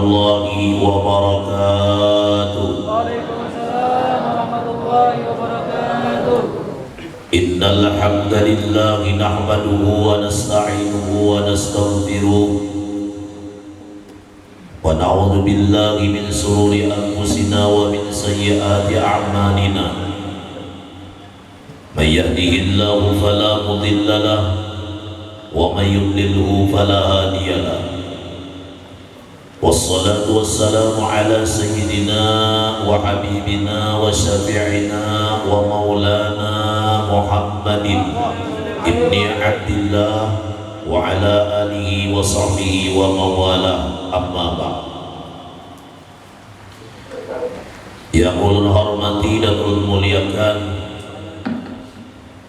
warahmatullahi wabarakatuh. Waalaikumsalam warahmatullahi wabarakatuh. Innal hamdalillah nahmaduhu wa nasta'inuhu wa nastaghfiruh wa na'udzu billahi min shururi anfusina wa min sayyiati a'malina. May yahdihillahu fala mudilla lahu wa may yudlilhu fala hadiya lahu. Wassalatu wassalamu ala sayyidina wa habibina wa syafi'ina wa maulana Muhammadin ibni Abdillah wa ala alihi wa sahbihi wa mawalah, amma ba'd. Yang ulun hormati dan ulun muliakan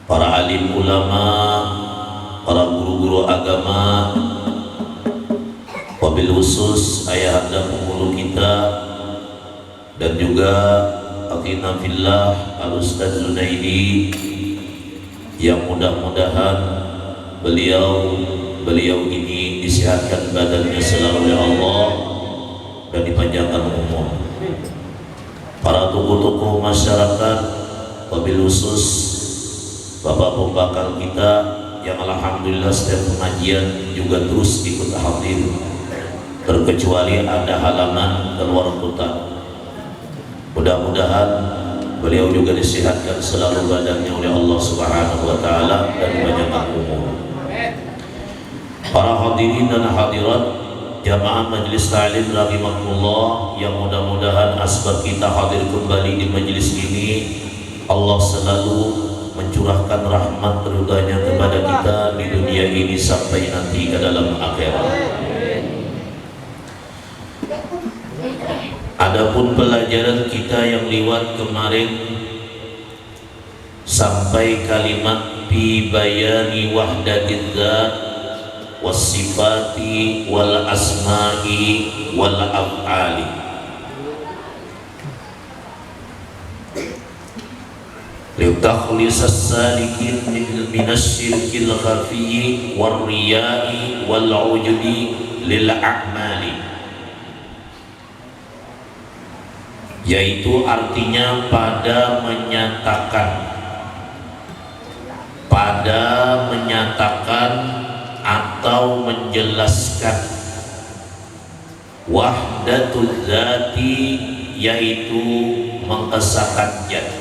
para alim ulama, para guru-guru agama, wabil khusus ayahanda penghulu kita dan juga akhina fillah al-Ustaz Zunaidi, yang mudah-mudahan beliau ini disihatkan badannya selalu oleh Allah dan dipanjangkan umur. Para tokoh-tokoh masyarakat, wabil khusus bapak pembakar kita yang alhamdulillah setiap pengajian juga terus ikut hadir, terkecuali ada halaman keluar kota. Mudah-mudahan beliau juga disihatkan selalu badannya oleh Allah Subhanahu wa taala dan dipanjangkan umur. Para hadirin dan hadirat jamaah majelis ta'lim rahimakumullah, yang mudah-mudahan asbab kita hadir kembali di majelis ini Allah selalu mencurahkan rahmat ridhanya kepada kita di dunia ini sampai nanti ke dalam akhirat. Adapun pelajaran kita yang lewat kemarin sampai kalimat bi bayani wahdatiz zat was sifati wal asma'i wal af'ali. Liutakhlis as-salikin minasyirkil khafiyyi war riya'i wal ujudi lil a'mali, yaitu artinya pada menyatakan atau menjelaskan wahdatul zati, yaitu mengesahkan zat,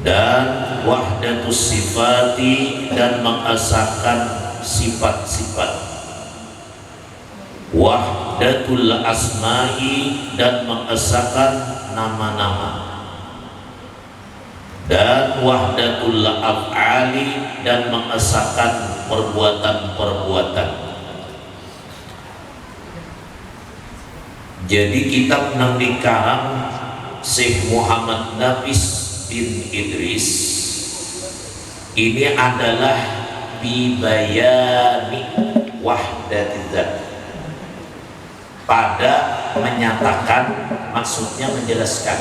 dan wahdatus sifati, dan mengesahkan sifat-sifat, wahdatul asma'i, dan mengesahkan nama-nama, dan wahdatul af'ali, dan mengesahkan perbuatan-perbuatan. Jadi kitab nang dikarang Syekh Muhammad Nafis bin Idris ini adalah bibayani wahdatiz zat, pada menyatakan, maksudnya menjelaskan.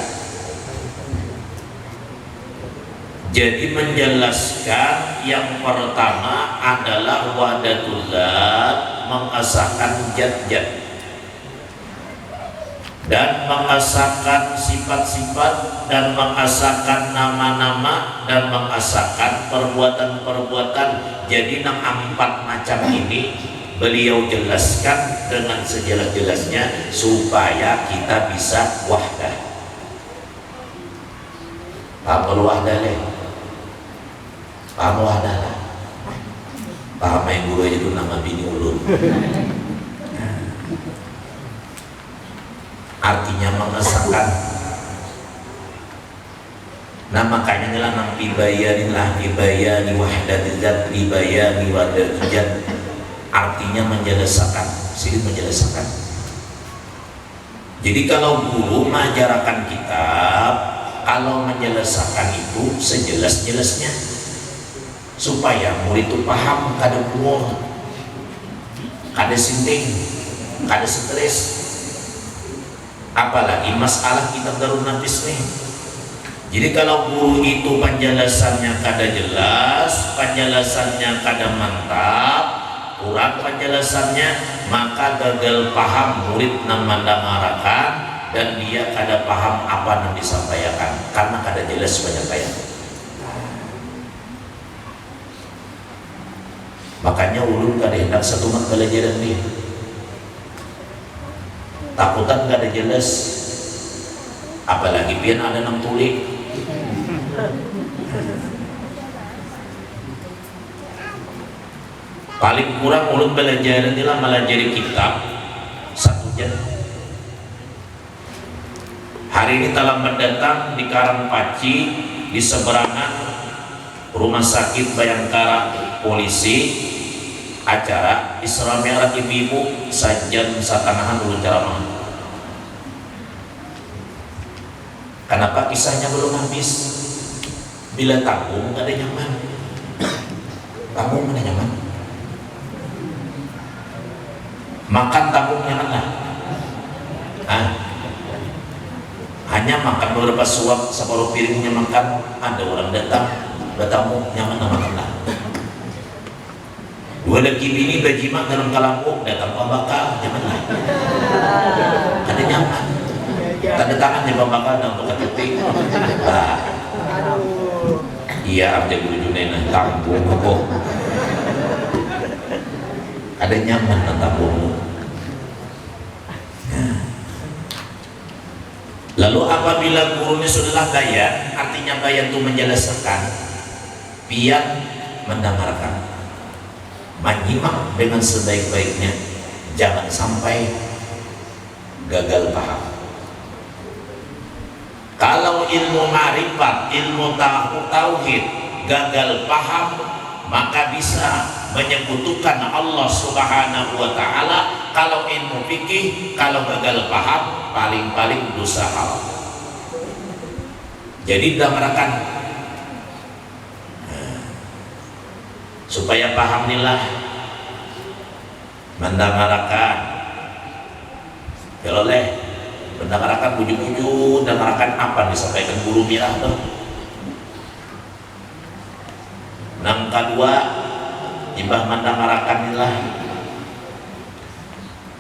Jadi menjelaskan yang pertama adalah wahdatul zat, mengesahkan zat-zat dan mengesahkan sifat-sifat dan mengesahkan nama-nama dan mengesahkan perbuatan-perbuatan. Jadi empat macam ini beliau jelaskan dengan sejelas-jelasnya supaya kita bisa wahdah. Paham wahdah leh? Paham wahdah lah? Paham main guru itu nama bini ulun. Artinya mengesahkan. Nah makanya inilah nang dibayani wahdatiz zat, dibayani wahdatiz zat, artinya menjelaskan, sedikit menjelaskan. Jadi kalau guru mengajarkan kitab, kalau menjelaskan itu sejelas-jelasnya supaya murid itu paham, kada bungul, kada sinting, kada stres. Apalagi masalah kitab Darun Nafis nih. Jadi kalau guru itu penjelasannya kada jelas, penjelasannya kada mantap, kurang penjelasannya, maka gagal paham murid namandang arakan dan dia kada paham apa yang disampaikan karena kada jelas penyampaian. Makanya ulun kada hendak satu mat pelajaran dia. Takutan kada jelas, apalagi pian ada nang tulik. Paling kurang ulun belajar inilah melajari kitab 1 jam. Hari ini telah mendatang di Karangpaci, di seberangan Rumah Sakit Bayangkara polisi, acara Isra Mi'raj ibu-ibu sajian satanahan ulun ceramah. Kenapa kisahnya belum habis? Bila tanggung gak ada nyaman, tanggung ada nyaman. Makan tanggung nyaman lah. Hanya makan beberapa suap separuh piringnya makan, ada orang datang bertamu nyaman makan lah. Dua lagi bini berjimat dalam kalampuk datang pembakar nyaman lah. Ada nyaman. Tanda tangan di pembakar dan untuk ketik. Iya abdi guru Junaina tanggung kok. Ada nyaman tanggung. Lalu apabila gurunya sudahlah bayan, artinya bayan itu menjelaskan, biar mendengarkan, menyimak dengan sebaik-baiknya, jangan sampai gagal paham. Kalau ilmu ma'rifat, ilmu tauhid gagal paham, maka bisa menyekutukan Allah Subhanahu wa ta'ala. Kalau ilmu fikih, kalau gagal paham, paling-paling dosa haram. Jadi dengarkan supaya paham nilah, mendengarkan kalau leh mendengarkan bujuk-bujuk, dengarkan apa disampaikan guru mirah tuh. Nang kedua ibah mendengarkan nilah,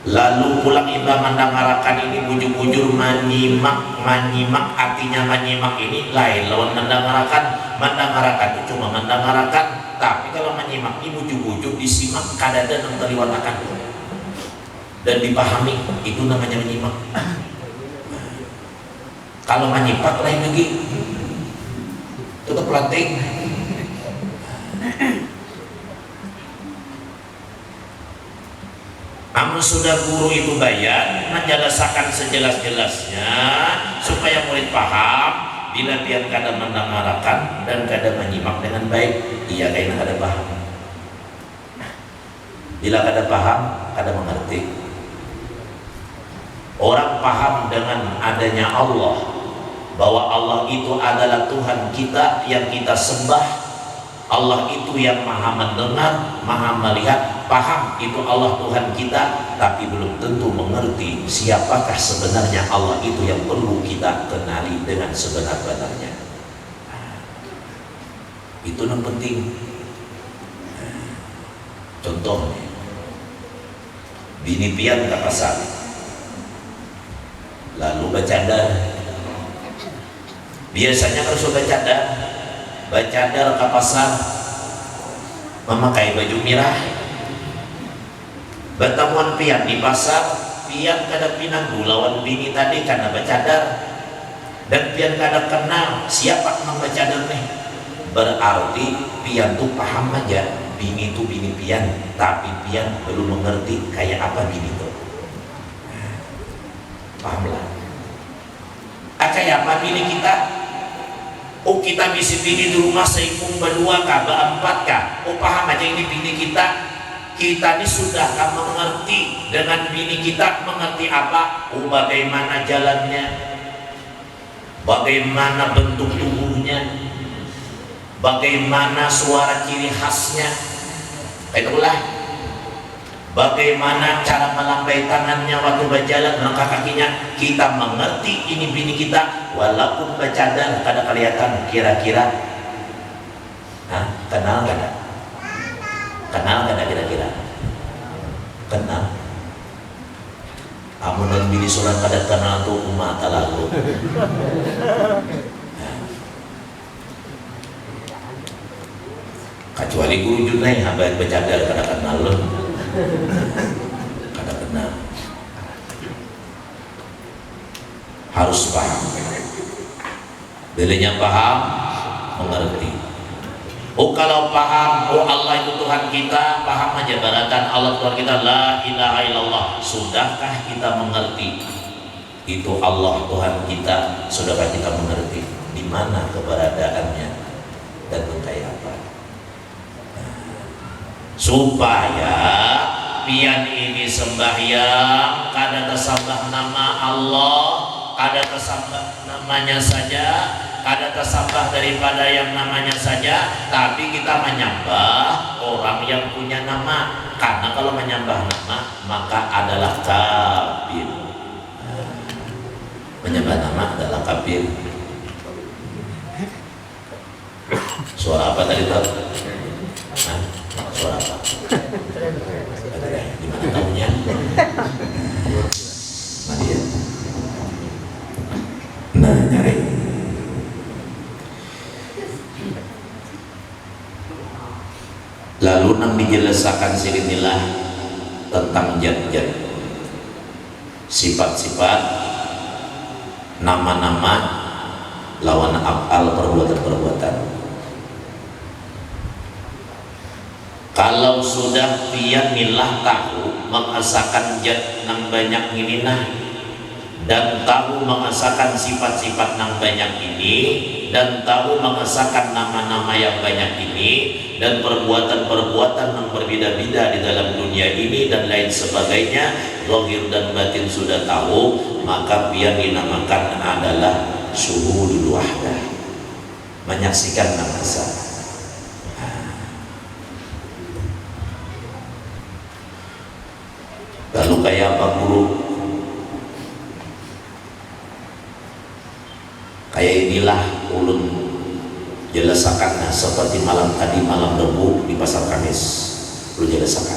lalu pulang ibah mendengarkan ini bujur-bujur menyimak artinya menyimak ini lain lawan mendengarkan itu cuma mendengarkan, tapi kalau menyimak ini bujur-bujur disimak kadada yang terliwatakan dan dipahami, itu namanya menyimak. Kalau menyimak lain lagi tetap latih. Namun sudah guru itu bayan menjelaskan sejelas-jelasnya supaya murid paham. Bila dia kadang mendengarkan dan kadang menyimak dengan baik, ia kayaknya kada paham. Bila kada paham, kada mengerti. Orang paham dengan adanya Allah, bahwa Allah itu adalah Tuhan kita yang kita sembah. Allah itu yang maha mendengar, maha melihat, paham itu Allah Tuhan kita, tapi belum tentu mengerti siapakah sebenarnya Allah itu yang perlu kita kenali dengan sebenar-benarnya. Itu yang penting. Contohnya, bini pian ke pasar, lalu bercadar. Biasanya kalau sudah bercadar ke pasar memakai baju merah, bertemuan pian di pasar, pian kada pinanggu lawan bini tadi karena bercadar, dan pian kada kenal siapa yang bercadar nih. Berarti pian tuh paham aja bini itu bini pian, tapi pian belum mengerti kayak apa bini itu. Pahamlah kayak apa bini kita. Oh kita bisa bini di rumah seikung berdua kah, berempat kah? Oh paham aja ini bini kita. Kita ini sudah mengerti dengan bini kita, mengerti apa? Oh bagaimana jalannya, bagaimana bentuk tubuhnya, bagaimana suara ciri khasnya, itulah. Bagaimana cara melambai tangannya waktu berjalan, melangkah kakinya, kita mengerti ini bini kita. Walaupun bercadar kada kelihatan kira-kira. Kenal kada? Kenal kada kira-kira? Kenal. bini soran kada kenal tu mata lalu. Kecuali guru junai habat bercadar kada kenal lo. Kada kenal. Harus paham. Bilanya paham, mengerti. Oh kalau paham, oh Allah itu Tuhan kita, paham aja baratan Allah Tuhan kita, la ilaha illallah. Sudahkah kita mengerti itu Allah Tuhan kita? Sudahkah kita mengerti di mana keberadaannya dan mengkaya apa? Supaya pian ini sembahyang kada tersambah nama Allah, kada tersambah namanya saja, kada tersambah daripada yang namanya saja, tapi kita menyembah orang yang punya nama. Karena kalau menyembah nama maka adalah kafir. Menyembah nama adalah kafir. Suara apa tadi Pak? Suara apa? Gimana tahunya? Maria. Nah nyari. Lalu nang dijelaskan silinilah tentang zat-zat, sifat-sifat, nama-nama, lawan af'al, perbuatan-perbuatan. Kalau sudah pian milah tahu mengasakan zat nang banyak ini nah, dan tahu mengasakan sifat-sifat nang banyak ini, dan tahu mengesahkan nama-nama yang banyak ini, dan perbuatan-perbuatan yang berbeda-beda di dalam dunia ini dan lain sebagainya, zahir dan batin sudah tahu, maka yang dinamakan adalah syuhudul wahdah, menyaksikan nama esa. Lalu kayak apa guru? Kayak inilah ulun jelasakan seperti malam tadi, malam Rebu di Pasar Kamis ulun jelasakan.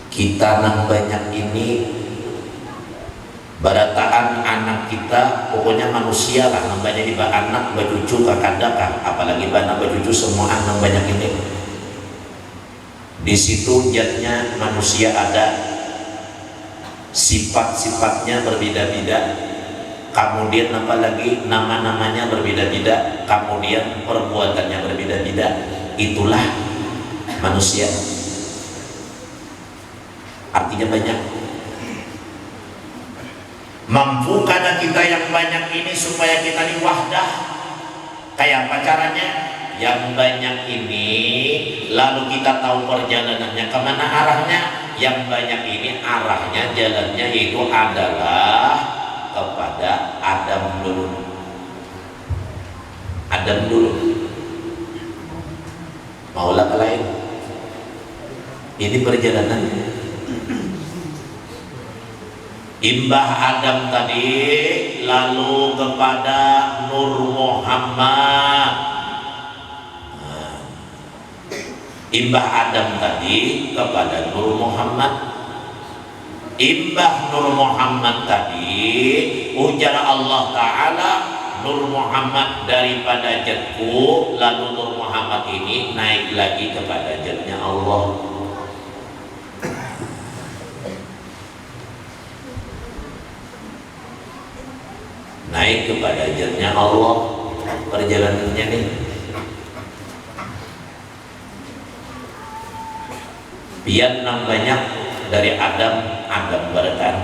Kita nang banyak ini barataan anak kita, pokoknya manusia lah nang banyak iba anak, bacucu, kakanda, apalagi anak bacucu semua anak banyak ini. Di situ jatnya manusia ada, sifat-sifatnya berbeda-beda, kemudian apalagi nama-namanya berbeda-beda, kemudian perbuatannya berbeda-beda. Itulah manusia, artinya banyak. Mampu karena kita yang banyak ini supaya kita ini wahdah. Kayak apa caranya? Yang banyak ini lalu kita tahu perjalanannya kemana arahnya. Yang banyak ini arahnya, jalannya yaitu adalah kepada Adam dulu. Adam dulu. Maulah ke lain. Ini perjalanannya. Imbah Adam tadi lalu kepada Nur Muhammad. Imbah Adam tadi kepada Nur Muhammad. Imbah Nur Muhammad tadi ujar Allah Ta'ala, Nur Muhammad daripada jatku, lalu Nur Muhammad ini naik lagi kepada jatnya Allah. Naik kepada jatnya Allah. Perjalanannya nih. Biar nang banyak dari Adam beratan.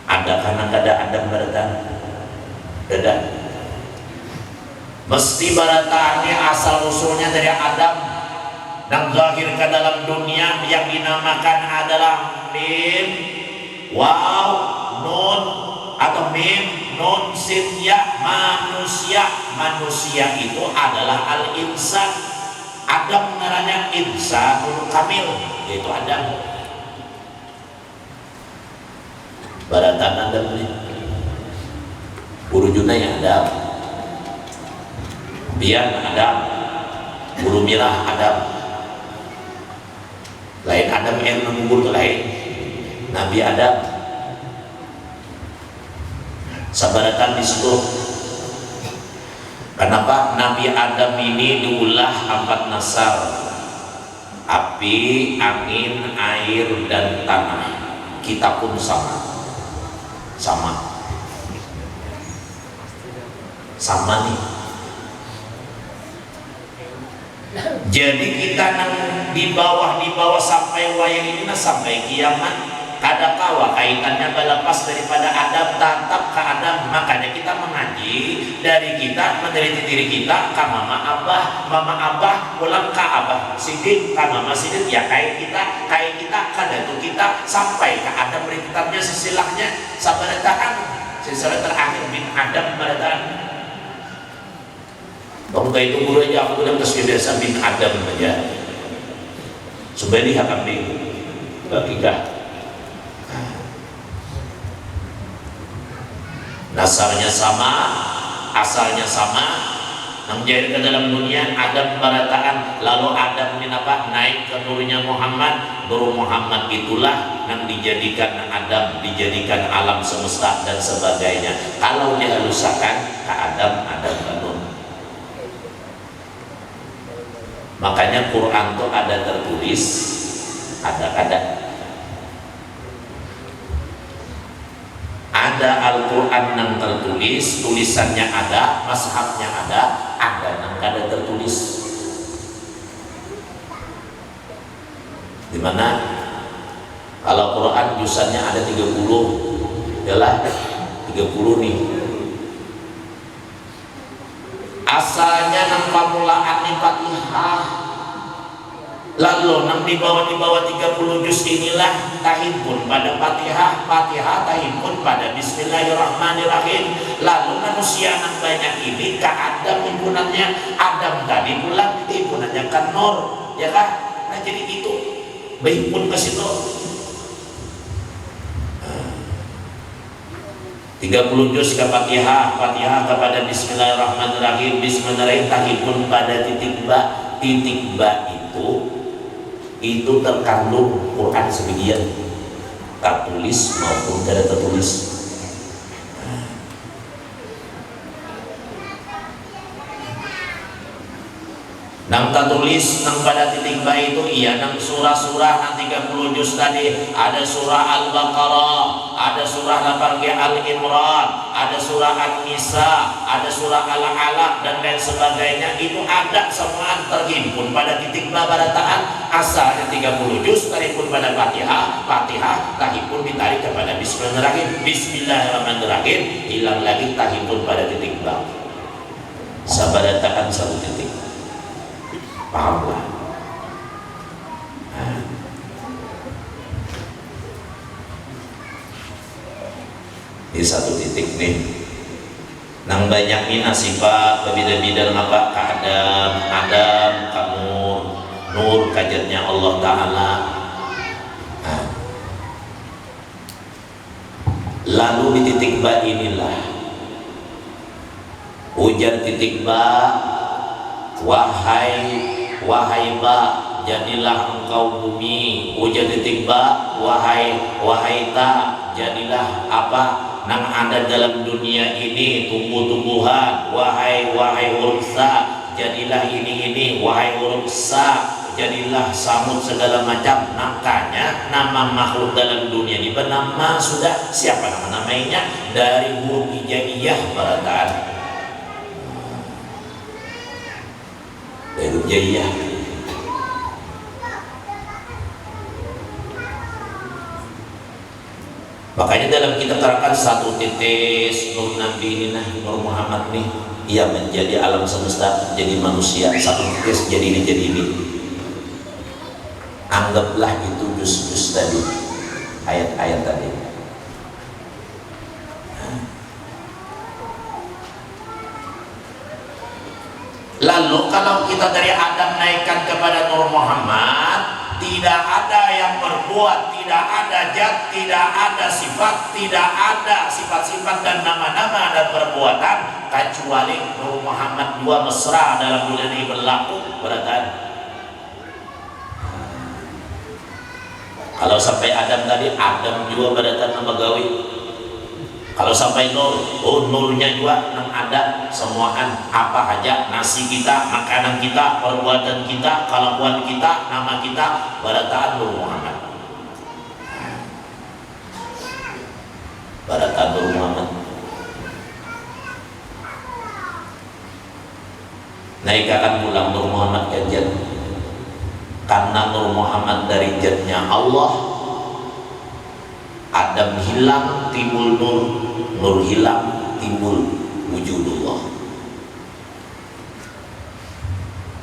Ada karena ada Adam beratan. Beda. Mesti baratannya asal usulnya dari Adam dan zahir ke dalam dunia yang dinamakan adalah mim, waw, nun atau mim, nun, sin, ya, manusia. Manusia itu adalah al-insan. Adam namanya insanul kamil, yaitu Adam. Baratan Adam ini buru junai Adam, biar Adam, buru mirah Adam. lain Adam yang mengubur itu lain Nabi Adam. Sabaratan di situ. Kenapa Nabi Adam ini diulah 4 nasar, api, angin, air, dan tanah. Kita pun sama nih. Jadi kita di bawah sampai wayang ini sampai kiamat. Kadakawa kaitannya berlepas daripada Adam tatap ke Adam. Makanya kita mengaji dari kita meneliti diri kita ke mama abah pulang ke abah sidik ke mama sidik ya kayak kita kadatu kita sampai ke Adam berikitarnya sisilahnya sabarataan sisilah terakhir bin Adam barataan. Bangga itu guru aja aku udah biasa bin Adam aja subali hakam nih bagidah. Nasarnya sama, asalnya sama, menjadi ke dalam dunia Adam barataan. Lalu Adam ini naik ke nurnya Muhammad. Nur Muhammad itulah yang dijadikan Adam, dijadikan alam semesta dan sebagainya. Kalau dihalusakan ke Adam ke Nur. Makanya Quran itu ada tertulis, ada Al-Quran yang tertulis, tulisannya ada, mashabnya ada yang kada tertulis. Dimana kalau Quran jusannya ada 30, yalah 30 nih. Asalnya nang pamulaan nih Fatihah. Lalu nang di bawah 30 juz inilah tahimpun pada Fatihah tahimpun pada Bismillahirrahmanirrahim. Lalu manusia nang banyak ini ke Adam himpunannya Adam tadi pulang himpunannya ke Nur, ya kan? Nah jadi itu berhimpun ke situ. 30 juz ke Fatihah kepada Bismillahirrahmanirrahim tahimpun pada titik ba itu terkandung Quran sebagian tertulis maupun tidak tertulis. Nang tertulis nang pada titik ba itu iya nang surah-surah nang 30 juz tadi ada surah Al-Baqarah, ada surah Al-Imran, ada surah An-Nisa, ada surah Al-Alaq dan lain sebagainya. Itu ada semua terhimpun pada titik ba barataan. Asalnya 30 juz terhimpun pada Fatihah terhimpun ditarik kepada Bismillahirrahmanirrahim hilang lagi terhimpun pada titik ba. Sabarataan satu titik. Pahamlah. Di satu titik nih nang banyak ini sifat berbeda-beda ngapa ke Adam ke Nur kajatnya Allah Ta'ala. Lalu di titik ba inilah ujar titik ba wahai ba jadilah engkau bumi. Ujar titik ba wahai ta jadilah apa nang ada dalam dunia ini tumbuh-tumbuhan. Wahai huruf sa jadilah ini wahai huruf sa jadilah samud segala macam. Makanya nama makhluk dalam dunia ini bernama sudah siapa namanya dari huruf hijaiyah barataan dari huruf hijaiyah. Makanya dalam kita terangkan satu titis Nur Nabi ini Nur Muhammad nih ia menjadi alam semesta jadi manusia satu titis jadi ini. Anggaplah itu juz-juz tadi ayat-ayat tadi. Lalu kalau kita dari Adam naikkan kepada Nur Muhammad, tidak ada yang berbuat, tidak ada zat, tidak ada sifat, tidak ada sifat-sifat dan nama-nama dan perbuatan kecuali Nur Muhammad dua mesra dalam dunia ini berlaku berataan. Kalau sampai Adam tadi, Adam juga berdatang nama gawi. Kalau sampai Nur, oh Nurnya juga nang ada semuaan apa aja, nasi kita, makanan kita, perbuatan kita, kelakuan kita, nama kita, barataan Nur Muhammad. Barataan Nur Muhammad. Naik akan pulang Nur Muhammad kajian. Karena Nur Muhammad dari jatnya Allah, Adam hilang timbul Nur, Nur hilang timbul wujudullah.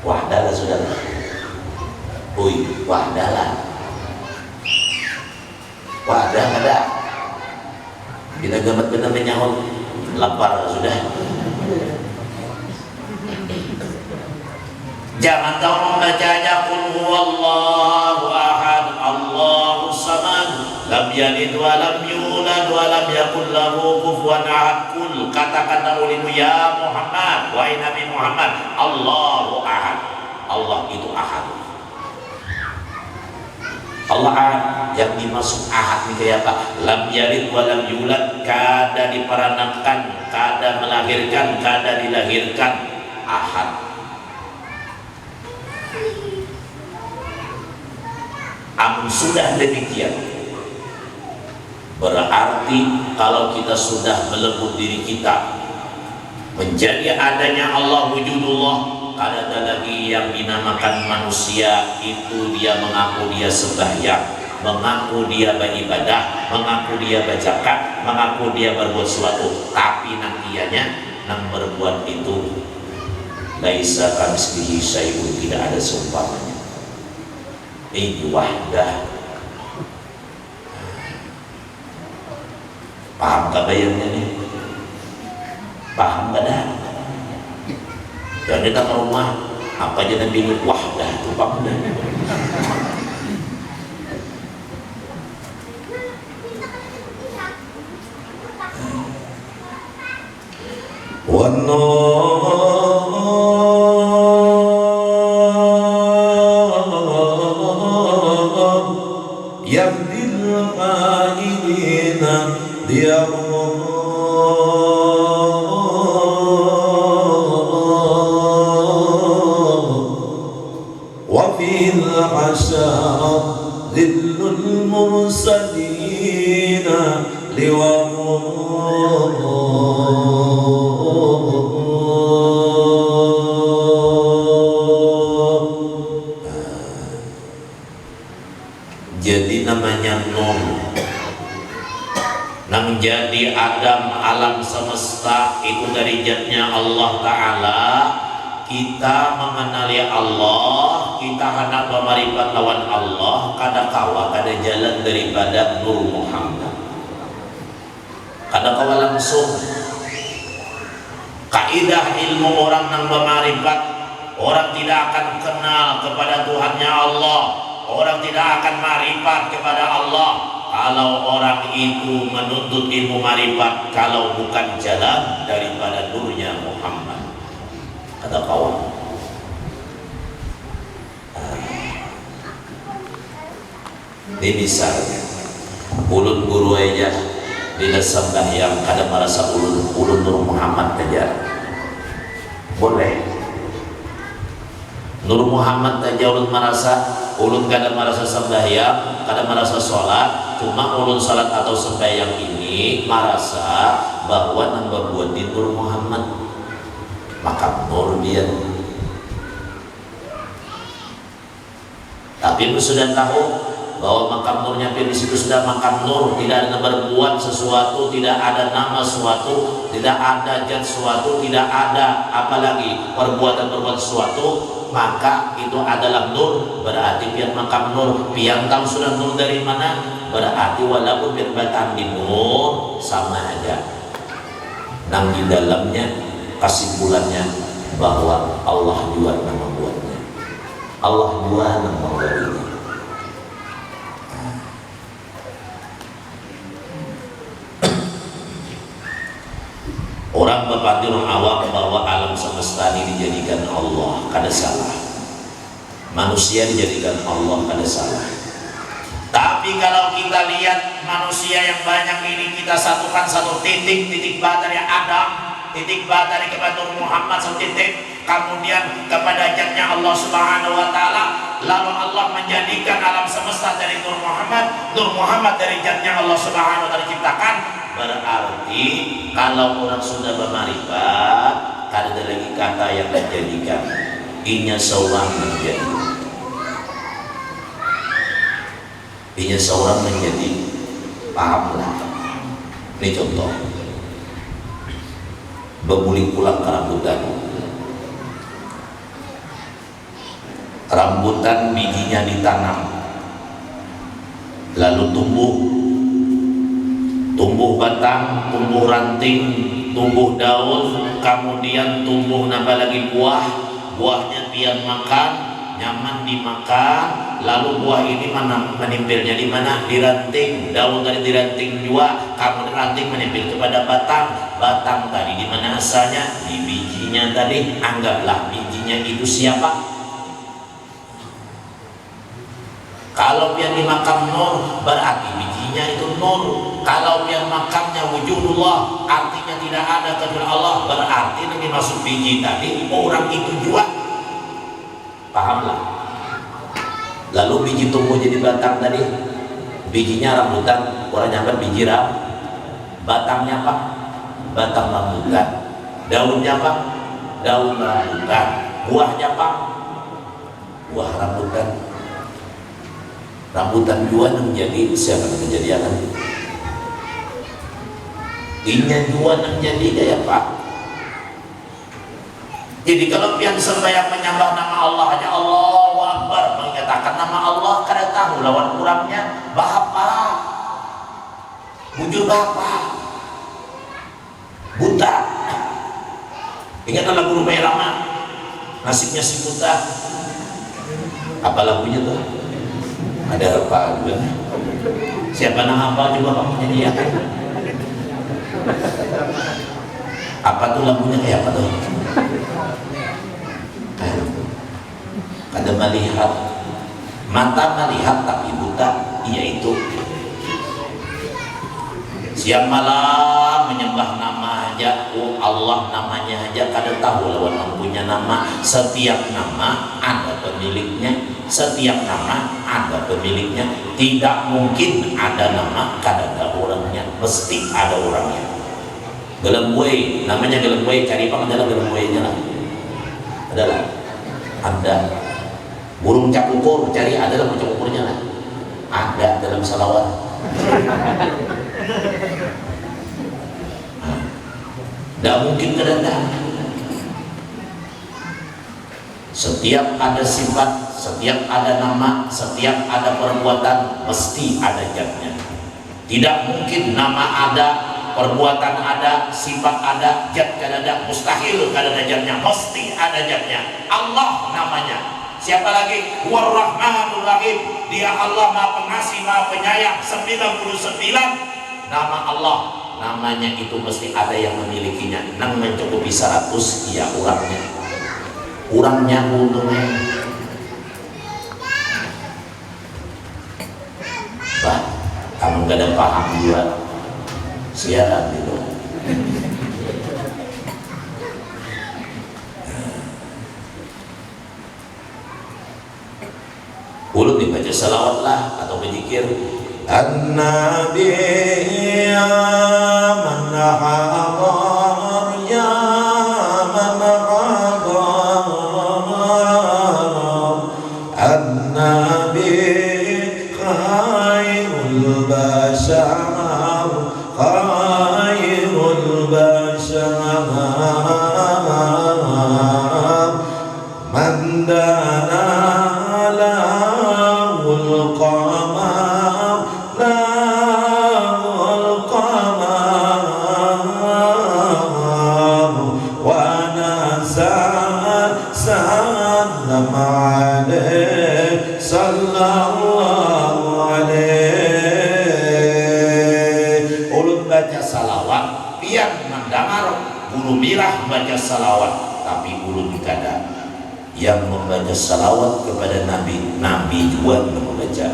Wahdalah saudara, wahdalah, wahdah ada. Kita gamat benar menyahut, lapar sudah. Jangan kau membacanya qul huwallahu ahad Allahus samad lam yalid wa lam yulad wa lam yakul lahu kufuwan ahad. Qul, katakanlah olehmu ya Muhammad, wahai Nabi Muhammad, Allahu ahad. Allah itu ahad. Allah ahad, yang dimaksud ahad ini kayak apa? Lam yalid wa lam yulad, kada diperanakan, kada melahirkan, kada dilahirkan, ahad. Amun sudah demikian, berarti kalau kita sudah melebur diri kita menjadi adanya Allah wujudullah, kada ada lagi yang dinamakan manusia itu dia mengaku dia sembahyang, mengaku dia beribadah, mengaku dia berzakat, mengaku dia berbuat sesuatu, tapi nantianya nang berbuat itu laisa kamitslihi syai'un, tidak ada seumpamanya. Ini wahdah. Paham gak bayarnya nih? Paham gak dah? Jangan datang ke rumah apa aja Nabi ini wahdah itu paham dah. Yahdil qaidina dia wa fil hasyar dhillul mursalina jadi namanya Nur nang jadi Adam alam semesta itu dari zatnya Allah Ta'ala. Kita mengenali Allah, kita hendak memarifat lawan Allah, kada kawa kada jalan daripada Nur Muhammad, kada kawa langsung. Kaidah ilmu orang nang memarifat, orang tidak akan kenal kepada Tuhannya Allah, orang tidak akan marifat kepada Allah kalau orang itu menuntut ilmu marifat, kalau bukan jalan daripada nurnya Muhammad. Kata kawan, ini misalnya ulun guru aja bila sembahyang kada merasa ulun Nur Muhammad aja boleh. Nur Muhammad aja ulun merasa, ulun kada merasa sembahyang, kada merasa sholat, cuma ulun sholat atau sembahyang ini merasa bahwa nang berbuat di Nur Muhammad makam Nur dia. Tapi sudah tahu bahwa makam Nurnya di situ sudah makam Nur, tidak ada berbuat sesuatu, tidak ada nama sesuatu, tidak ada zat sesuatu, tidak ada apalagi perbuatan sesuatu, maka itu adalah Nur. Berarti pihak makam Nur, pihak tahu sudah Nur dari mana, berarti walaupun berbatan di Nur sama aja. Nang di dalamnya kesimpulannya bahwa Allah juga yang membuatnya, Allah juga yang membuatnya. Orang berpati orang awam bahwa alam semesta ini dijadikan Allah, kada salah. Manusia dijadikan Allah, kada salah. Tapi Tapi kalau kita lihat manusia yang banyak ini, kita satukan satu titik ba dari Adam, titik ba dari kepada Nur Muhammad, satu titik, kemudian kepada zatnya Allah Subhanahu wa Ta'ala, lalu Allah menjadikan alam semesta dari Nur Muhammad dari zatnya Allah Subhanahu wa Ta'ala ciptakan. Berarti kalau orang sudah bermarifat, ada lagi kata yang menjadikan inya seorang menjadi, inya seorang menjadi, pahamlah. Ini contoh berguling pulang ke rambutan bijinya ditanam, lalu tumbuh batang, tumbuh ranting, tumbuh daun, kemudian tumbuh nambah lagi buahnya pian makan, nyaman dimakan. Lalu buah ini mana menimpilnya di mana? Di ranting. Daun tadi di ranting juga, kemudian ranting menimpil kepada batang tadi di mana asalnya? Di bijinya tadi. Anggaplah bijinya itu siapa? Kalau pian dimakan nur, berarti bijinya itu nur. Kalau pian makannya wujudullah, artinya tidak ada kecuali Allah, berarti yang dimaksud biji tadi orang itu juga. Pahamlah. Lalu biji tumbuh jadi batang tadi, bijinya rambutan, orang nyamper biji batangnya apa? Batang rambutan. Daunnya apa? Daun rambutan. Buahnya apa? Buah rambutan. Rambutan juga yang jadi siapa yang kejadian? Inya juga yang jadi gaya Pak. Jadi kalau pian sembahyang menyembah nama Allah hanya Allahu Akbar, mengatakan nama Allah kada tahu lawan kurangnya Bapa, wujud Bapa, buta. Ingat lagu Rumah Irama, nasibnya si buta. Apa lagunya tuh? Ada apa juga? Siapa nama apa juga kamu jadi ya? Apa tuh lagunya kayak apa tuh? Kada melihat, mata melihat tapi buta, yaitu siang malam menyembah nama aja, oh Allah namanya aja kada tahu lawan mempunyai nama. Setiap nama ada pemiliknya, setiap nama ada pemiliknya. Tidak mungkin ada nama kada ada orangnya, mesti ada orangnya. Gelembui, namanya gelembui, cari apa adalah gelembuinya lah. Adalah ada. Burung cap ukur, cari ada dalam cap ukurnya lah. Ada dalam salawat. Tidak mungkin kedatang. Setiap ada sifat, setiap ada nama, setiap ada perbuatan, mesti ada zatnya. Tidak mungkin nama ada, perbuatan ada, sifat ada, zat kada ada, mustahil kada ada zatnya, mesti ada zatnya. Allah namanya. Siapa lagi? War-Rahmanur Rahim. Dia Allah Maha Pengasih, Maha Penyayang. 99 nama Allah. Namanya itu mesti ada yang memilikinya. Nang mencukupi 100, ya orangnya. Orangnya untungnya. Bah, kamu gak ada paham juga. Siaran gitu. Ulut dibaca salawat lah atau berzikir. An-Nabi ya man hadar ya man hadar, An-Nabi khairul bashar, khairul bashar, man dana mirah baca salawat, tapi ulun kada. Yang membaca salawat kepada Nabi, Nabi juga yang membaca.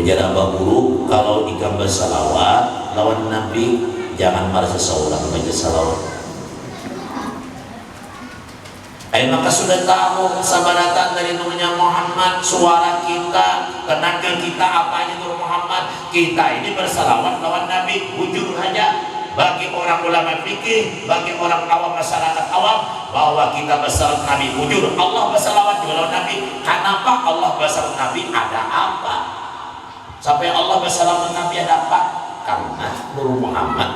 ujar Abah Guru, kalau ikam bersalawat lawan Nabi jangan marah seseorang baca salawat. Maka sudah tahu sabaratan dari Nurnya Muhammad, suara kita, tenaga kita, apanya Nur Muhammad. Kita ini bersalawat lawan Nabi wujud saja. Bagi orang ulama fikih, bagi orang awam masyarakat awam, bahwa kita bersalawat Nabi wujud. Allah bersalawat juga lawan Nabi. Kenapa Allah bersalawat Nabi? Ada apa? Sampai Allah bersalawat Nabi ada apa? Karena Nur Muhammad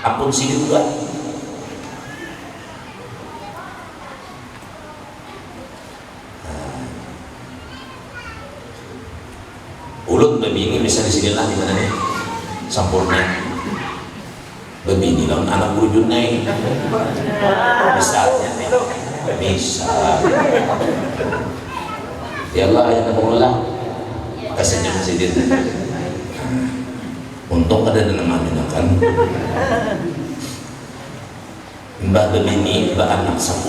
ampun sini buat. Ulut begini misalnya di sini lah di mana nih? Sampurna. Begini lawan anak guru Junai. Misalnya nih. Misal. Ya Allah ya Allah. Kasihnya masjid. Untung ada namanya kan. Mbak begini, mbak anak 10.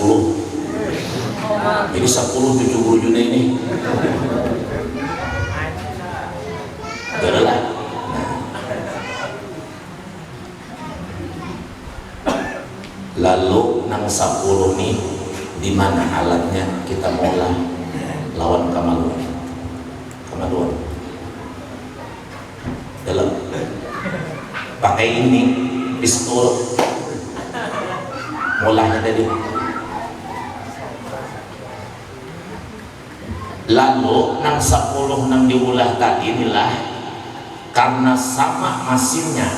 Jadi 10 cucu guru Junai ini. Adalah. Lalu nang 10 nih di mana alatnya kita mulai lawan kamaluan. Dalam pakai ini pistol mulanya tadi. Lalu nang 10 nang diulah tadi inilah karena sama mesinnya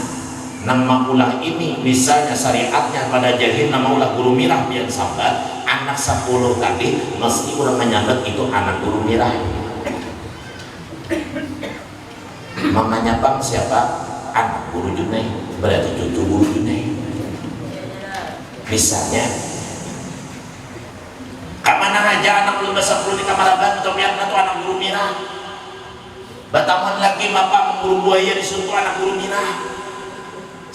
nang maulah ini misalnya syariatnya pada jahil nama ulah guru mirah biar sambat anak 10 tadi mesti orang menyambat itu anak guru mirah. Mamanya bang siapa? Anak guru Junai, berarti cucu guru Junai. Misalnya kamana aja anak belum 10 di kamar abad atau biar itu anak guru mirah. Bataman lagi bapak mengguru buaya disuruh anak guru mirah.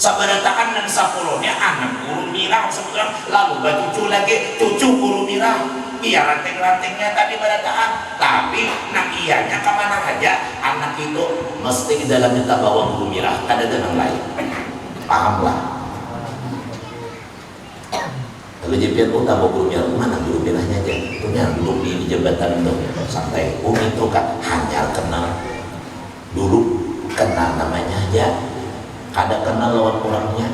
Sabaratakan dan 10-nya anak guru mirah sebetulnya. Lalu cucu lagi cucu guru mirah. Iya ranting-rantingnya tadi barataan. Tapi nak ianya kemana aja anak itu mesti di dalamnya tak bawa guru mirah. Ada dengan lain. Pahamlah. Lalu jepian tak bawa guru mirah. Mana guru mirahnya aja? Punya duduk di jembatan itu santai. Itu kan hanya kenal. Dulu kenal namanya aja, kada kenal lawan orangnya,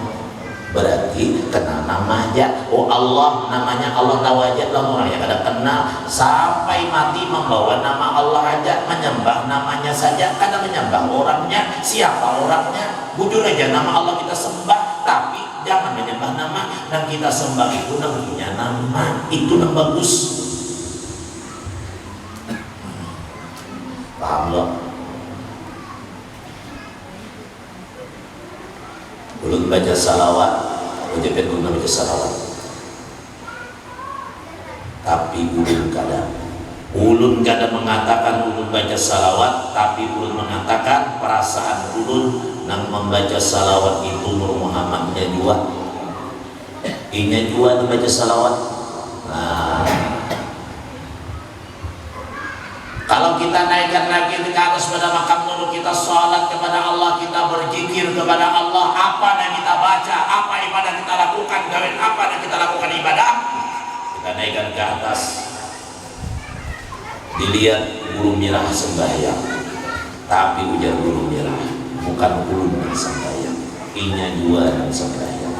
berarti kenal nama aja. Oh Allah namanya Allah tahu aja lawan orangnya kada kenal, sampai mati membawa nama Allah aja, menyembah namanya saja, kada menyembah orangnya. Siapa orangnya? Bujur aja nama Allah kita sembah, tapi jangan menyembah nama. Dan kita sembah itu namanya nama, itu yang bagus. Paham loh? Ulun baca salawat, ucapin ulun baca salawat. Tapi ulun kada mengatakan ulun baca salawat, tapi ulun mengatakan perasaan ulun nang membaca salawat itu Nur Muhammadnya jua. Inya jua baca salawat. Nah, kalau kita naikkan lagi ke atas pada makam Nur, kita sholat kepada Allah, kita berzikir kepada Allah, apa yang kita baca, apa ibadah kita lakukan, gawin apa yang kita lakukan ibadah, kita naikkan ke atas. Dilihat guru mirah sembahyang, tapi ujar guru mirah bukan ulun yang sembahyang, inya jua yang sembahyang.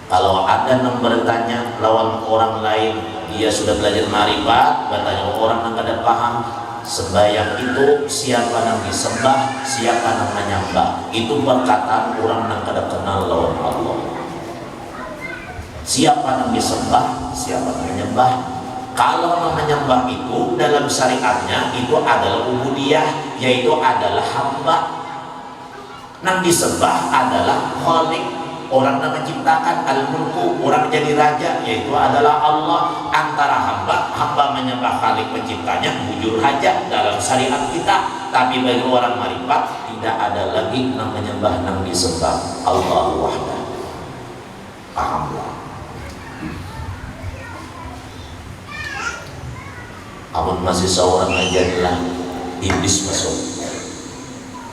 Kalau ada yang bertanya lawan orang lain, dia sudah belajar marifat, bertanya orang yang kada paham sembahyang itu siapa yang disembah, siapa yang menyembah, itu perkataan orang yang kada kenal lawan Allah. Siapa yang disembah, siapa yang menyembah. Kalau yang menyembah itu dalam syariatnya itu adalah ubudiyah, yaitu adalah hamba. Yang disembah adalah khalik, orang yang menciptakan, al-mulku, orang jadi raja, yaitu adalah Allah. Antara hamba menyembah khalik penciptanya, bujur saja dalam syariat kita. Tapi bagi orang marifat tidak ada lagi yang menyembah, yang disembah, Allah wahdah. Pahamlah. Amun masih seorang aja lah iblis masuk.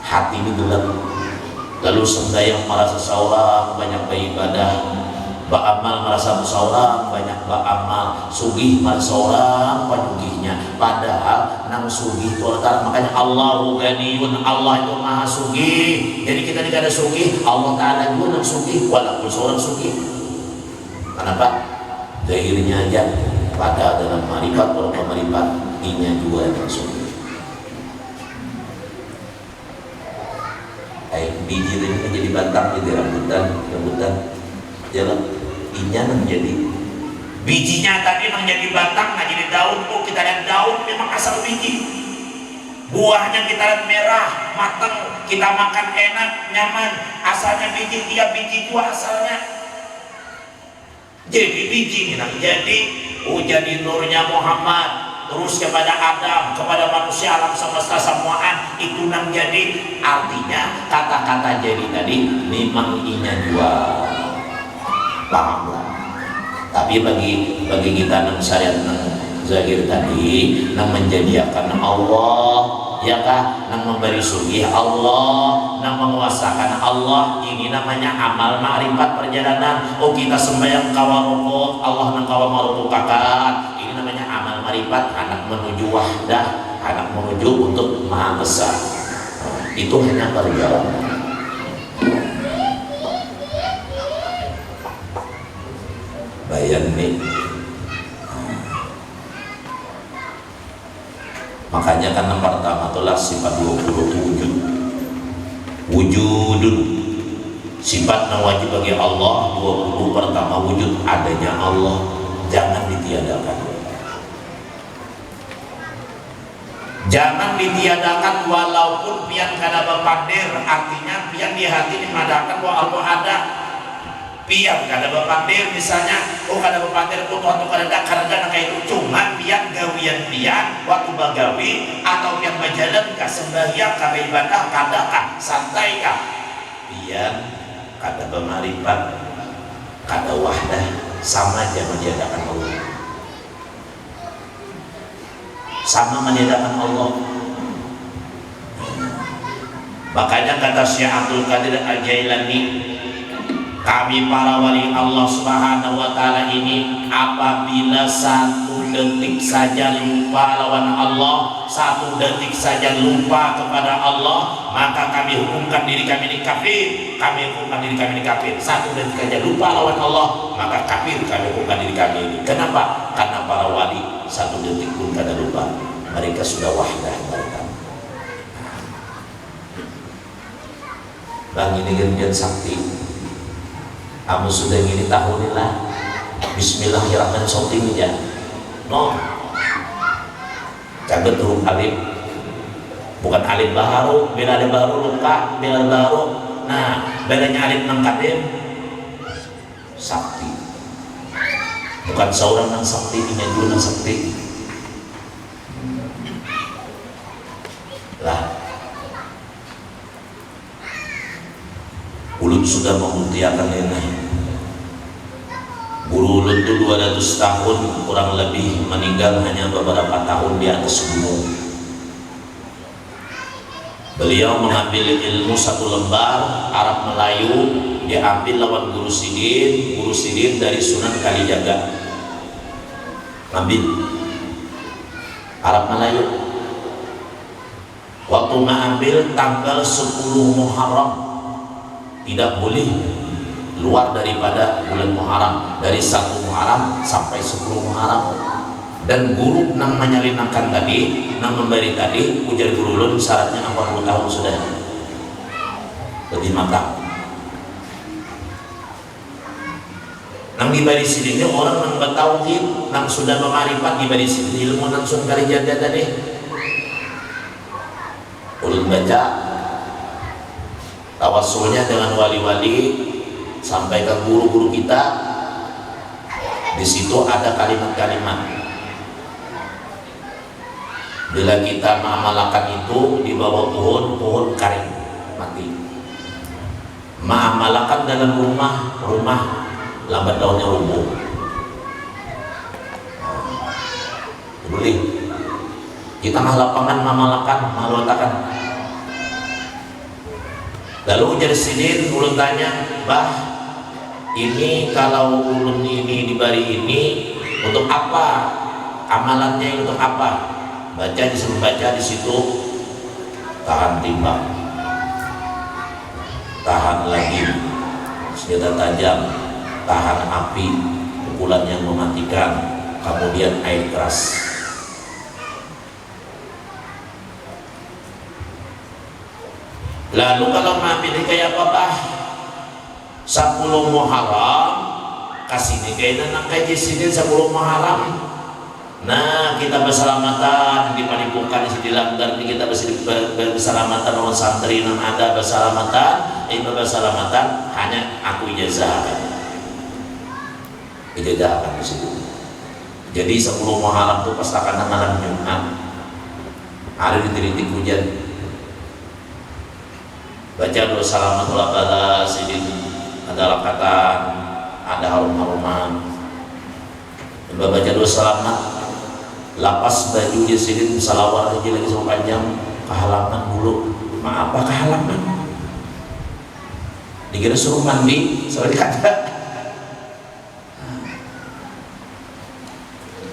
hati ini gelap. Lalu sembahyang merasa seorang banyak beribadah, beramal merasa seorang banyak beramal, sugih merasa seorang penyugihnya. Padahal nang sugih itu makanya Allahu Ghaniyun, Allah itu maha sugih. Jadi kita tidak ada sugih, Allah Ta'ala juga nang sugih, walaupun seorang sugih. Kenapa? Zahirnya aja, pada dalam marifat, orang marifat inya juga yang sugih. Biji ini menjadi batang, jadi rambutan jalan inya menjadi bijinya tadi menjadi batang, nah jadi daun. Oh, kita lihat daun memang asal biji, buahnya kita lihat merah matang, kita makan enak nyaman, asalnya biji. Dia biji juga asalnya jadi biji ini jadi jadi nurnya Muhammad terus kepada Adam, kepada manusia alam semesta semuaan itu nang jadi. Artinya kata-kata jadi tadi memang inya dua paham lah. Tapi bagi kita nang syariat nang zahir tadi nang menjadikan Allah ya kah, nang memberi sugih Allah, nang menguasakan Allah, ini namanya amal ma'rifat perjalanan. Oh, kita sembahyang kawarukuk Allah nang kawarukukakan, ini namanya amal ma'rifat, anak menuju wahdah, anak menuju untuk maha besar. Itu hanya perjalanan. Bayan nih. Makanya kan yang pertama itulah sifat 27 wujudun, sifat yang wajib bagi Allah. 20 pertama wujud, adanya Allah, jangan ditiadakan. Jangan ditiadakan walaupun pian kada bepandir, artinya pian di hati mengadakan bahwa Allah ada. Pian kada bepandir misalnya, oh kada bepandir putu atau kada nak kayak itu, cuma pian gawian pian waktu bagawi atau pian berjalan ka sembahyang ka ibadah kada ka santai ka, pian kada bemarifat, kada wahdah, sama aja meniadakan Allah, sama meniadakan Allah. Makanya kata Syekh Abdul Qadir Al-Jailani, kami para wali Allah Subhanahu wa Ta'ala ini apabila satu detik saja lupa lawan Allah, satu detik saja lupa kepada Allah, maka kami hukumkan diri kami ini kafir. Kami hukumkan diri kami ini kafir. Satu detik saja lupa lawan Allah, maka kafir kami hukumkan diri kami ini. Kenapa? Karena para wali satu detik pun kada lupa, mereka sudah wahdah mereka. Bang ini kan sakti. Kamu sudah gini tahunilah Bismillahirrahmanirrahim sauting ya no caget huruf alif, bukan alif baharu. Bila ada baru luka, bila ada baru, nah bedanya alif nang kadim sakti, bukan seorang nang sakti, ini dulu nang sakti lah. Ulut sudah membuktikan ini. Guru Ulut itu 200 tahun kurang lebih, meninggal hanya beberapa tahun di atas gunung. Beliau mengambil ilmu satu lembar Arab Melayu, diambil lawan Guru Sidin dari Sunan Kalijaga. Ambil Arab Melayu. Waktu mengambil tanggal 10 Muharram, tidak boleh luar daripada bulan Muharram, dari 1 Muharram sampai 10 Muharram. Dan guru nang menyalinakan tadi, nang memberi tadi, ujar guru ulun syaratnya 40 tahun sudah lebih matang. Nang diberi sini orang nang bertauhid, nang sudah mengarifat diberi sini ilmu nang sun kali jaga tadi. Ulun baca tawasulnya dengan wali-wali sampai ke guru-guru kita. Di situ ada kalimat-kalimat. Bila kita mengamalkan itu di bawah pohon karing mati. Mengamalkan dalam rumah lambat daunnya rubuh. Boleh. Di tengah lapangan mengamalkan, meletakkan. Lalu ujar sidin, ulun tanya, bah, ini kalau ulun ini dibari ini untuk apa? Amalannya untuk apa? Baca, disuruh baca di situ, tahan timbang, tahan lagi senjata tajam, tahan api, pukulan yang mematikan, kemudian air keras. Lalu kalau mati ini kayak apa bah? 10 Muharram kasih ini kayaknya nak kaji sini 10 Muharram. Nah kita berselamatan di Padepokan di Langgar ini kita berselamatan orang santri yang ada berselamatan, itu berselamatan hanya aku ijazahkan di situ. Jadi 10 Muharram itu pas akan malam Jumat hari ditirik hujan. Baca doa salamatullah bala sidin, ada rakatan, ada harum-haruman. Baca doa selamat, lapas baju sidin, salawat aja lagi sepanjang ke halaman dulu. Maaf apa ke halaman? Dikira suruh mandi, soalnya kata.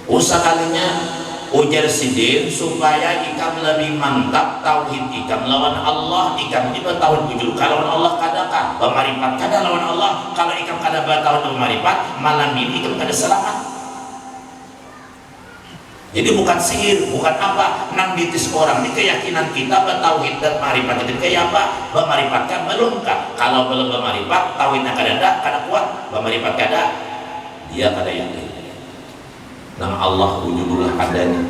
Usahanya ujar sidin supaya ikam lebih mantap tauhid ikam lawan Allah. Ikam itu tauhid ujul kalau Allah kadakan bermarifat kada lawan Allah. Kalau ikam kada bertauhid bermarifat malam ini ikam kada selamat. Jadi bukan sihir, bukan apa nang ditis orang ini keyakinan kita bertauhid dan marifat itu kayak apa? Bermarifatkan belum kah? Kalau belum bermarifat tauhidnya kada kuat, bermarifat kada dia kada yakin. Nama Allah wujudullah adanya.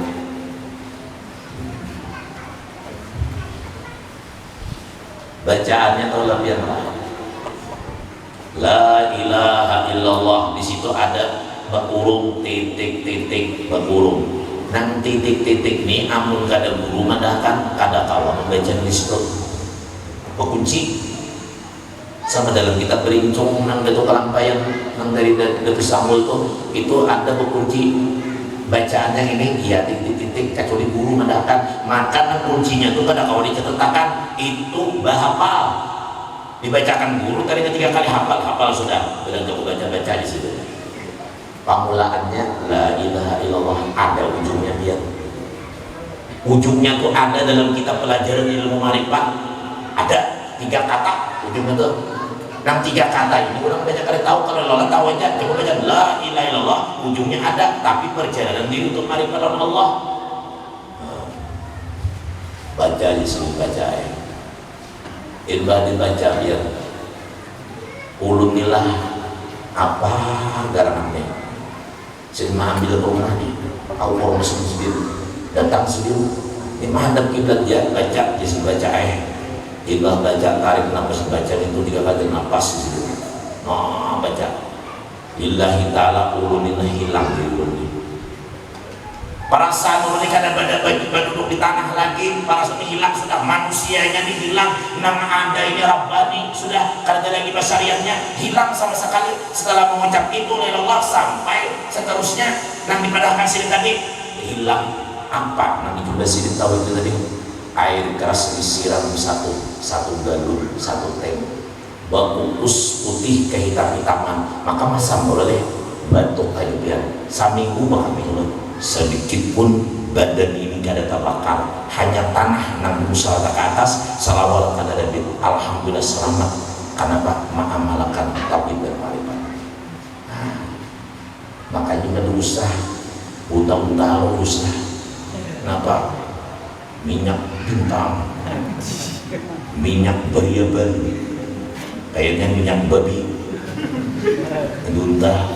Bacaannya atau lebih La ilaha illallah, di situ ada berurung titik-titik berurung. Nang titik-titik ini amun kada guru madakan kada kawan membaca di situ. Berkunci sama dalam kitab berincung nang itu kelampayan nang dari sambul tuh itu ada berkunci bacaannya ini iya titik-titik kecuali guru madakan maka nang kuncinya tuh kada kawan dicetakan itu bahapal dibacakan guru tadi ketiga kali hafal sudah bilang coba baca di situ. Pamulaannya la ilaha illallah ada ujungnya dia. Ujungnya tuh ada dalam kitab pelajaran ilmu marifat ada 3 kata ujungnya tuh. Nang 3 kata ini orang banyak kali tahu kalau lo tahu aja coba baca la ilaha illallah ujungnya ada tapi perjalanan diri untuk marifat Allah. Baca di sini baca ya. Indah dibaca biar ulunilah apa garangannya. Saya ambil rumah nih, aku mau sendiri, datang sendiri. Ini menghadap kiblat dia baca, jadi baca Ilah baca tarik nafas baca itu 3 kali nafas di situ. Nah baca. Lillahi ta'ala ulunina hilang di ulun. Perasaan ulun ini kada duduk di tanah lagi, perasaan ini hilang sudah, manusianya ini hilang, nama ada ini Rabbani sudah kada lagi basariannya hilang sama sekali. Setelah mengucap itu Allah sampai seterusnya nang dipadahkan sini tadi hilang apa nang itu basirin tahu itu tadi air keras disiram satu galon 1 tank bakukus putih kehitam-hitaman maka masam boleh batuk aja biar saminggu bakal minum sedikit pun badan ini kada terbakar hanya tanah nang musala ke atas salawat kada ada alhamdulillah selamat kenapa mengamalkan tauhid dan marifat. Nah, makanya berusaha utang-utang usaha kenapa minyak bintang minyak variabel kayaknya minyak babi unta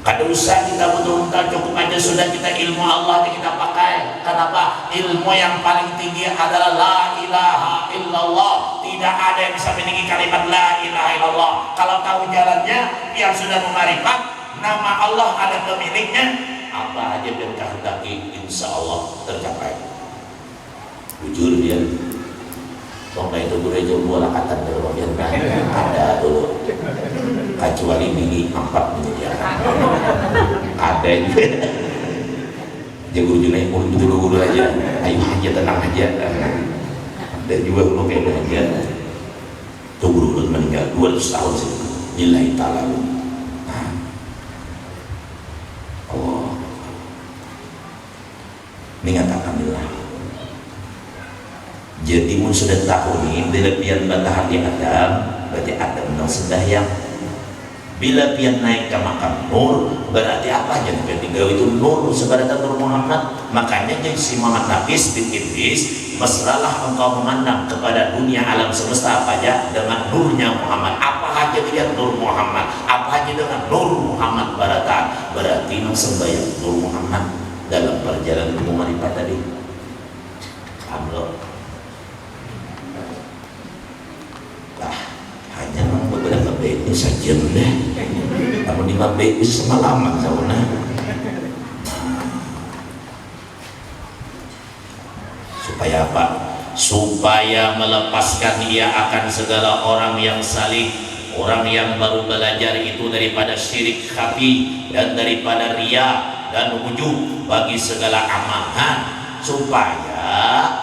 kada usah kita unta cukup aja sudah kita ilmu Allah yang kita pakai. Kenapa? Ilmu yang paling tinggi adalah la ilaha illallah. Tidak ada yang bisa meninggi kalimat la ilaha illallah. Kalau tahu jalannya yang sudah memarifat nama Allah ada pemiliknya apa aja yang kehendaki insya Allah tercapai. Jujur dia Bangga itu gereja bola kata dulu biar ada dulu kecuali bini 4 menyediakan ada juga dia guru junai guru aja ayo aja tenang aja Dan juga kalau kayak aja tuh guru meninggal 200 tahun sih nilai talalu. Allah mengatakanlah jadi mun sudah tahu nih bila pian batahan di Adam berarti Adam nang sembahyang. Bila pian naik ke makam Nur berarti apa aja pian tinggal itu Nur sebaratan Nur Muhammad. Makanya jadi si Muhammad Nafis bin Idris mesralah engkau memandang kepada dunia alam semesta apa aja dengan nurnya Muhammad. Apa aja dia Nur Muhammad, apa aja dengan Nur Muhammad baratan. Berarti nang sembahyang Nur Muhammad dalam perjalanan ilmu marifat tadi. Amlo hanya beberapa baik ini saja deh. Kamu di baik bisa semalaman sauna. Supaya apa? Supaya melepaskan ia akan segala orang yang salih, orang yang baru belajar itu daripada syirik khafi dan daripada riya dan ujub bagi segala amalan, supaya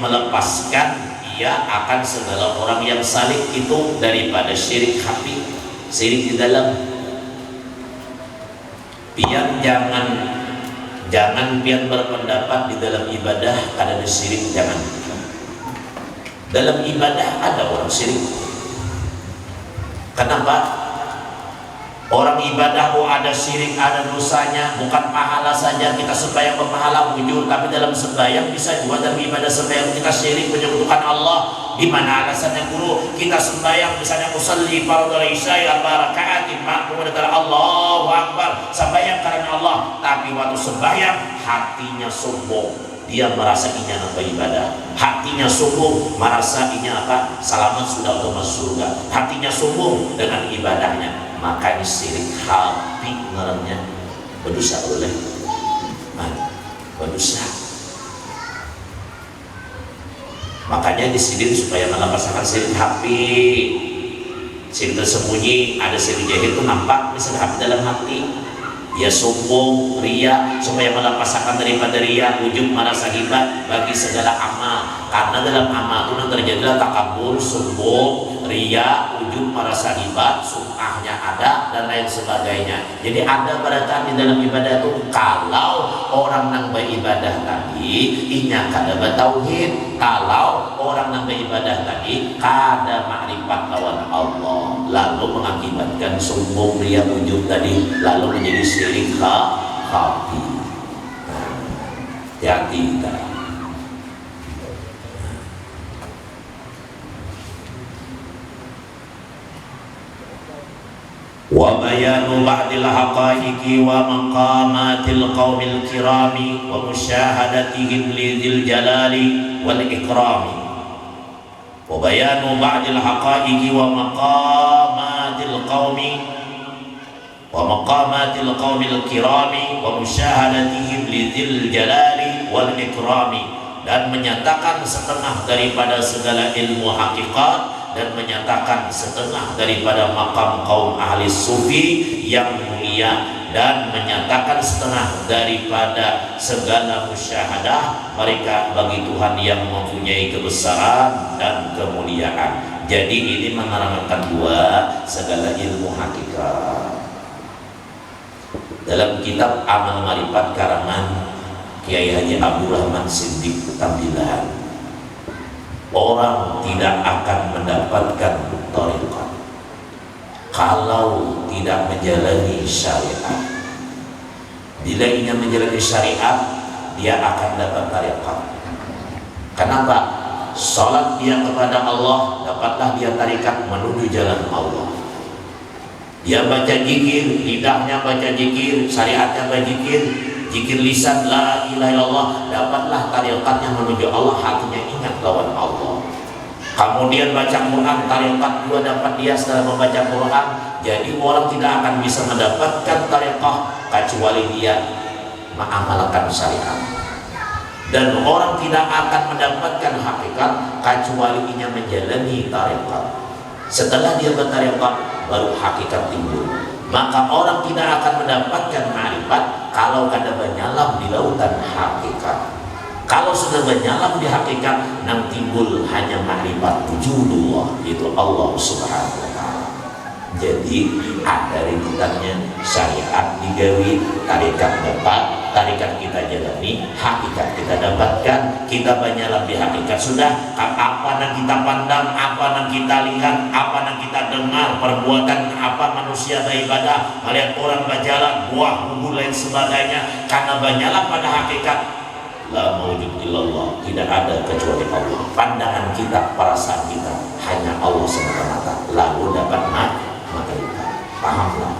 melepaskan ia akan segala orang yang salih itu daripada syirik khafi, syirik di dalam. Pian jangan pian berpendapat di dalam ibadah ada syirik, jangan. Dalam ibadah ada orang syirik. Kenapa? Orang ibadah ada syirik, ada dosanya, bukan pahala saja kita sembahyang berpahala mujur, tapi dalam sembahyang bisa juga dalam ibadah sembahyang kita syirik menyekutukan Allah. Di mana alasannya guru? Kita sembahyang misalnya usolli fardhu isya 4 rakaat ma'mum adalah Allahu Akbar, sembahyang karena Allah, tapi waktu sembahyang hatinya sombong. Dia merasa inya apa ibadah, hatinya sombong, merasa inya apa selamat sudah untuk masuk surga, hatinya sombong dengan ibadahnya. Makanya syirik khafi ngarannya berdosa oleh berdosa. Makanya disidik supaya melepaskan syirik khafi. Syirik tersembunyi, ada syirik jahil itu nampak misalnya hati dalam hati. Ya sombong, ria, supaya melepaskan daripada ria, ujub merasa hebat bagi segala amal. Karena dalam amal itu terjadilah takabur, sombong, ria, ujub merasa hebat, sum'ahnya ada dan lain sebagainya. Jadi ada beratan di dalam ibadah itu. Kalau orang nang beribadah tadi inya kada bertauhid, kalau orang nang beribadah tadi kada makrifat lawan Allah, lalu mengakibatkan sombong, ria, ujub tadi, lalu menjadi syirik khafi. Hati-hati kita. Wa bayanu ba'dil haqaiqi wa maqamatil qaumil kirami wa musyahadatihim lidzil jalali wal ikrami. Wa bayanu ba'dil haqaiqi wa maqamatil qaumil kirami wa musyahadatihim lidzil jalali wal ikrami, dan menyatakan setengah daripada segala ilmu hakikat dan menyatakan setengah daripada makam kaum ahli sufi yang mulia, dan menyatakan setengah daripada segala musyahadah mereka bagi Tuhan yang mempunyai kebesaran dan kemuliaan. Jadi ini menerangkan dua segala ilmu hakikat. Dalam kitab Amal Marifat karangan Kiai Haji Abdul Rahman Siddiq Tambilan, orang tidak akan mendapatkan thariqat kalau tidak menjalani syariat. Bila ingin menjalani syariat, dia akan dapat thariqat. Kenapa? Salat dia kepada Allah, dapatlah dia thariqat menuju jalan Allah. Dia baca zikir, lidahnya baca zikir, syariatnya baca zikir, zikir lisan la ilaha illallah, dapatlah thariqatnya menuju Allah, hatinya ingat lawan Allah. Kemudian baca Quran, thariqat juga dapat dia setelah membaca Quran. Jadi orang tidak akan bisa mendapatkan thariqah kecuali dia mengamalkan syariat. Dan orang tidak akan mendapatkan hakikat kecuali ia menjalani thariqat. Setelah dia berthariqat baru hakikat timbul. Maka orang tidak akan mendapatkan ma'rifat kalau kada menyelam di lautan hakikat. Kalau sudah menyalam di hakikat, nang timbul hanya makrifat wujudullah, itu Allah Subhanahu wa taala. Jadi ada rintannya syariat digawi, tarikat dapat, tarikat kita jalani, hakikat kita dapatkan, kita menyalam di hakikat sudah. Apa yang kita pandang, apa yang kita lihat, apa yang kita dengar, perbuatan apa manusia beribadah, melihat orang berjalan, buah bumbu lain sebagainya, karena menyalam pada hakikat, la mawjud illallah, tidak ada kecuali Allah. Pandangan kita, perasaan kita hanya Allah semata-mata, lalu dapat makrifat. Pahamlah.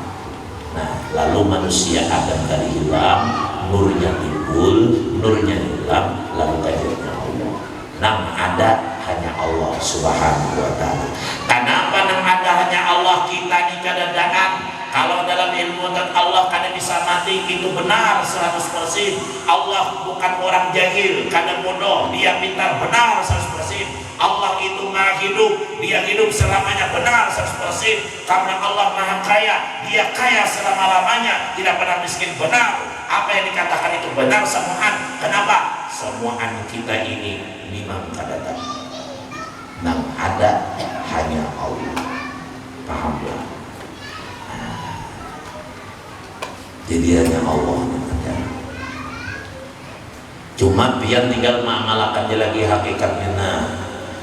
Nah, lalu manusia Adam tadi hilang, nurnya timbul, nurnya hilang, lalu kehadirannya Allah. Nang ada hanya Allah Subhanahu wa taala. Kenapa nang ada hanya Allah, kita ini kadang-kadang kalau dalam ilmu tentang Allah kadang bisa mati, itu benar 100%. Allah bukan orang jahil, kadang bodoh, dia pintar, benar 100%. Allah itu maha hidup, dia hidup selamanya, benar 100%. Karena Allah maha kaya, dia kaya selama-lamanya, tidak pernah miskin, benar. Apa yang dikatakan itu benar semuaan. Kenapa? Semuaan kita ini memang kadang nang ada hanya Allah. Paham ya? Jadi hanya Allah yang ada. Cuma biar tinggal mengamalkan lagi hakikatnya. Nah,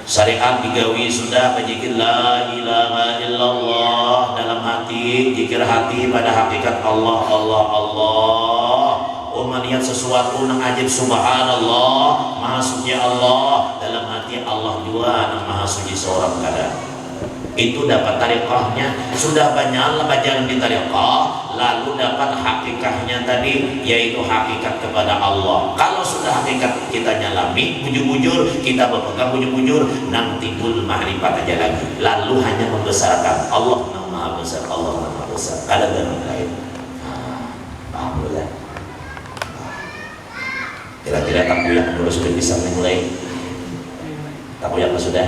syariat digawi sudah berzikir la ilaha illallah dalam hati, zikir hati pada hakikat Allah, Allah, Allah. Oh, melihat sesuatu yang ajib, subhanallah, maha suci Allah, dalam hati Allah juga yang maha suci seorang kadang. Itu dapat tariqahnya, sudah banyak bagian di tariqah, lalu dapat hakikatnya tadi, yaitu hakikat kepada Allah. Kalau sudah hakikat kita nyalami, bujur-bujur, kita berpegang bujur-bujur, nang timbul makrifat aja lagi, lalu hanya membesarkan Allah yang maha besar, Allah yang maha besar, kadang lain. Paham boleh? Kira-kira tak punya dulu sudah bisa mulai, tak punya apa sudah?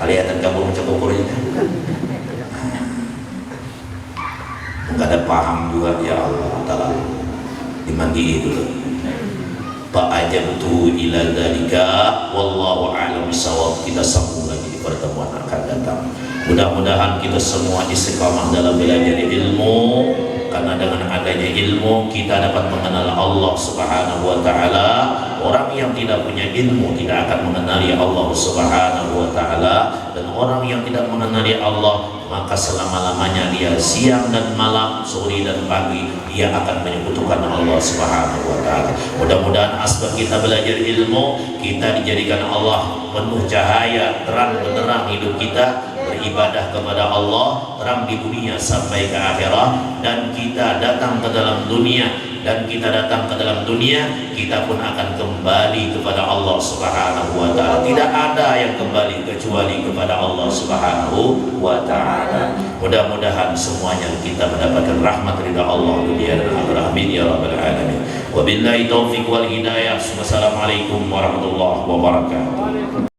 Kelihatan kamu mencoba ukurnya, nggak ada paham juga. Ya Allah Ta'ala, dimandi dulu. Fa'ajabtu ila dzalika wallahu a'lam bissawab. Kita sambung lagi di pertemuan akan datang. Mudah-mudahan kita semua istiqamah dalam belajar ilmu, karena dengan adanya ilmu kita dapat mengenal Allah Subhanahu wa taala. Orang yang tidak punya ilmu tidak akan mengenali Allah Subhanahu wa taala, dan orang yang tidak mengenali Allah maka selama-lamanya dia siang dan malam, sore dan pagi dia akan menyekutukan Allah Subhanahu wa taala. Mudah-mudahan asbab kita belajar ilmu, kita dijadikan Allah penuh cahaya, terang benderang hidup kita, beribadah kepada Allah, terang di dunia sampai ke akhirat, dan kita datang ke dalam dunia, kita pun akan kembali kepada Allah Subhanahu wa taala. Tidak ada yang kembali kecuali kepada Allah Subhanahu wa taala. Mudah-mudahan semuanya kita mendapatkan rahmat ridha Allah dunia dan akhirat. Amin ya rabbal alamin. Wabillahi taufiq wal hidayah. Wassalamualaikum warahmatullahi wabarakatuh.